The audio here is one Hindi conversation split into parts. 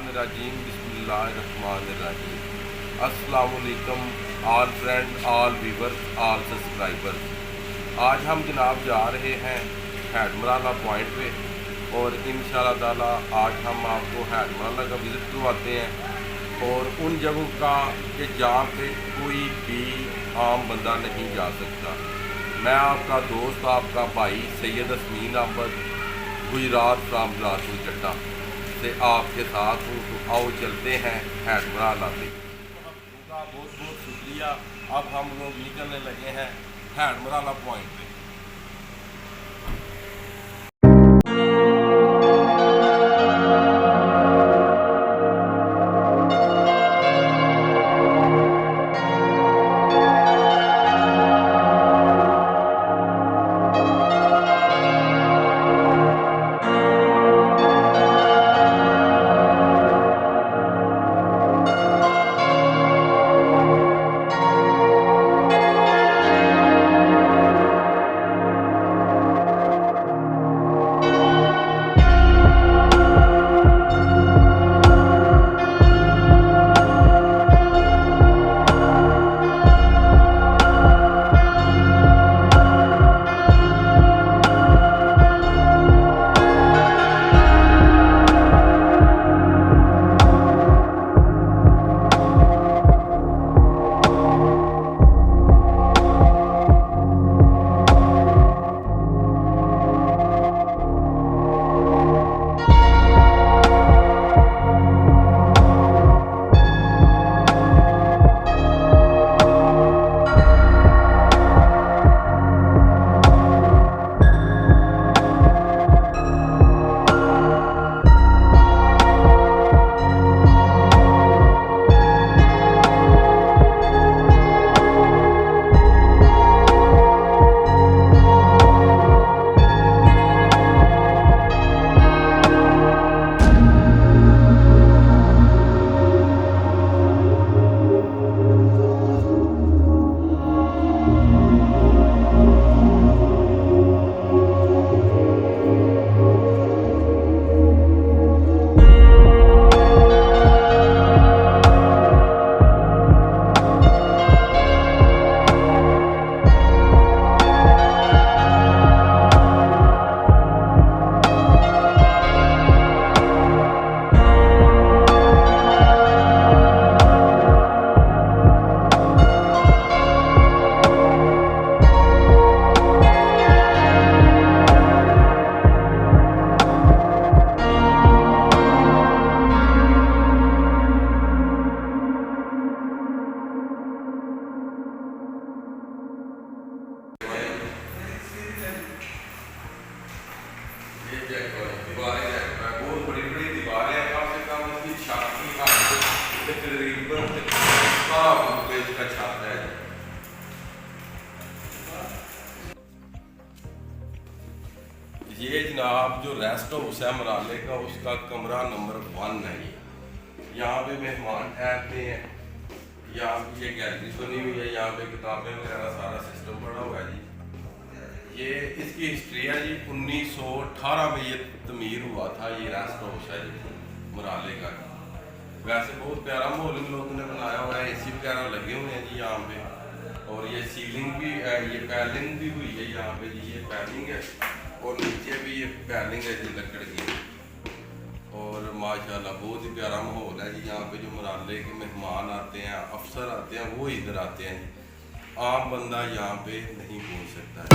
शैतानिर्रजीम बिस्मिल्लाहिर्रहमानिर्रहीम। अस्सलाम वालेकुम all friend, all viewers, all subscribers. आज हम जनाब जा रहे हैं हैडमराला पॉइंट पे और इंशाल्लाह ताला आज हम आपको हैडमराला का विज़िट करवाते हैं और उन जगहों का कि जहाँ पे कोई भी आम बंदा नहीं जा सकता। मैं आपका दोस्त, आपका भाई सैयद असमीन अहमद गुजरात फ्राम बिलासपुर चट्टा से आपके साथ हूँ। तो आओ चलते हैं हैडमराला पे। आपका बहुत बहुत शुक्रिया। अब हम लोग निकलने लगे हैं हैडमराला पॉइंट पे। बहुत बड़ी बड़ी दीवारें हैं, कम से कम उसकी छत की हाइट तकरीबन 17 फुट इसका छत है। ये जनाब जो रेस्ट हाउस है मराले का, उसका कमरा नंबर 1 है। यहाँ पे मेहमान ठहरते हैं। यहाँ पे ये गैलरी बनी हुई है, यहाँ पे किताबें वगैरह सारा सिस्टम पड़ा हुआ है जी। ये इसकी हिस्ट्री है जी। 1918 में ये तमीर हुआ था। ये रेस्ट हाउस है जी मराले का। वैसे बहुत प्यारा माहौल इन लोगों ने बनाया हुआ है। एसी वगैरह लगे हुए हैं जी यहाँ पे। और ये सीलिंग भी ये पैलिंग भी हुई है यहाँ पे जी। ये पैलिंग है और नीचे भी ये पैलिंग है जी लकड़ की। और माशाल्लाह बहुत ही प्यारा माहौल है जी। यहाँ पे जो मराले के मेहमान आते हैं, अफसर आते हैं, वो इधर आते हैं। आम बंदा यहाँ पे नहीं पहुँच सकता है।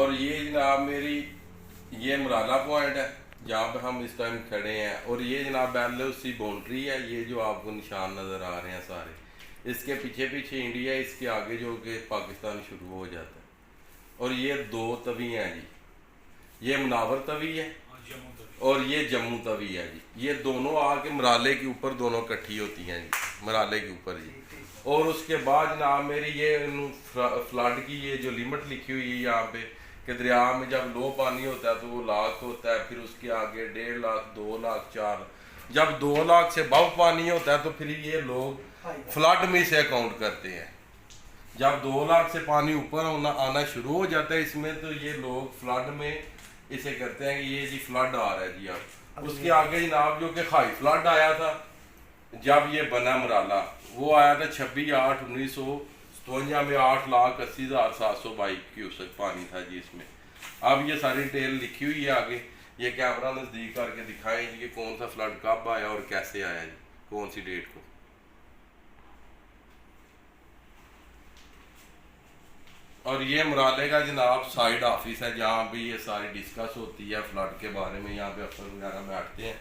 और ये जनाब मेरी ये मराला पॉइंट है जहाँ पे हम इस टाइम खड़े हैं। और ये जनाब बेलूसी बाउंड्री है, ये जो आपको निशान नज़र आ रहे हैं सारे, इसके पीछे पीछे इंडिया, इसके आगे जो कि पाकिस्तान शुरू हो जाता है। और ये 2 तवी हैं जी, ये मुनावर तवी है और ये जम्मू तवी है जी। ये दोनों आके मराले के ऊपर दोनों इकट्ठी होती हैं जी, मराले के ऊपर जी। और उसके बाद जनाब मेरी ये फ्लड की ये जो लिमिट लिखी हुई है यहाँ पे कि दरिया में जब लो पानी होता है तो वो 1 लाख होता है, फिर उसके आगे 1.5 लाख, 2 लाख, 4, जब 2 लाख से बहु पानी होता है तो फिर ये लोग फ्लड में से अकाउंट करते हैं। जब 2 लाख से पानी ऊपर आना शुरू हो जाता है इसमें, तो ये लोग फ्लड में इसे करते हैं कि ये जी फ्लड आ रहा है जी। आप उसके आगे जनाब जो कि हाई फ्लड आया था जब ये बना मराला, वो आया था 26/8/1957 में 8,80,722 क्यूसेक पानी था जी इसमें। अब ये सारी डिटेल लिखी हुई है आगे, ये कैमरा नज़दीक करके दिखाएं जी कि कौन सा फ्लड कब आया और कैसे आया जी, कौन सी डेट को। और ये मराले का जनाब साइड ऑफिस है जहाँ भी ये सारी डिस्कस होती है फ्लड के बारे में, यहाँ पे अफसर वगैरह बैठते हैं।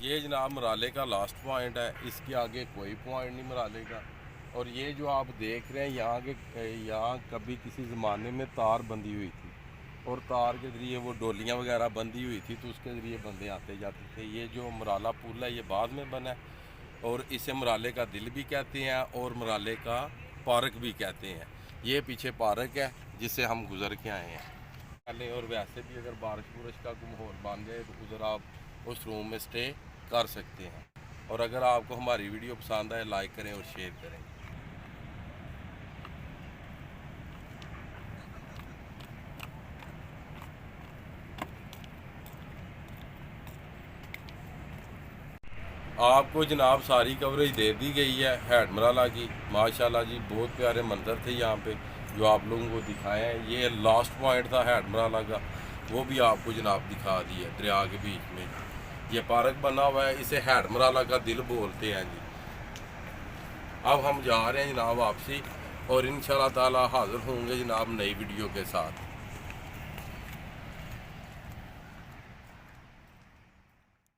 ये जनाब मराले का लास्ट पॉइंट है, इसके आगे कोई पॉइंट नहीं मराले का। और ये जो आप देख रहे हैं यहाँ कभी किसी ज़माने में तार बंधी हुई थी और तार के ज़रिए वो डोलियाँ वगैरह बंधी हुई थी, तो उसके ज़रिए बंदे आते जाते थे। ये जो मराला पुल है ये बाद में बना है और इसे मराले का दिल भी कहते हैं और मराले का पार्क भी कहते हैं। ये पीछे पार्क है जिससे हम गुज़र के आए हैं पहले। और वैसे भी अगर बारिश बुरिश का माहौल बन जाए तो उधर आप उस रूम में स्टे कर सकते हैं। और अगर आपको हमारी वीडियो पसंद आए लाइक करें और शेयर करें। आपको जनाब सारी कवरेज दे दी गई है हैडमराला की। माशाल्लाह जी बहुत प्यारे मंजर थे यहाँ पे जो आप लोगों को दिखाए हैं। ये लास्ट पॉइंट था हैडमराला का, वो भी आपको जनाब दिखा दिया दरिया के बीच में। ये पार्क बना हुआ है, इसे हैडमराला का दिल बोलते हैं जी। अब हम जा रहे हैं जनाब वापसी और इंशाल्लाह ताला हाजिर होंगे जनाब नई वीडियो के साथ।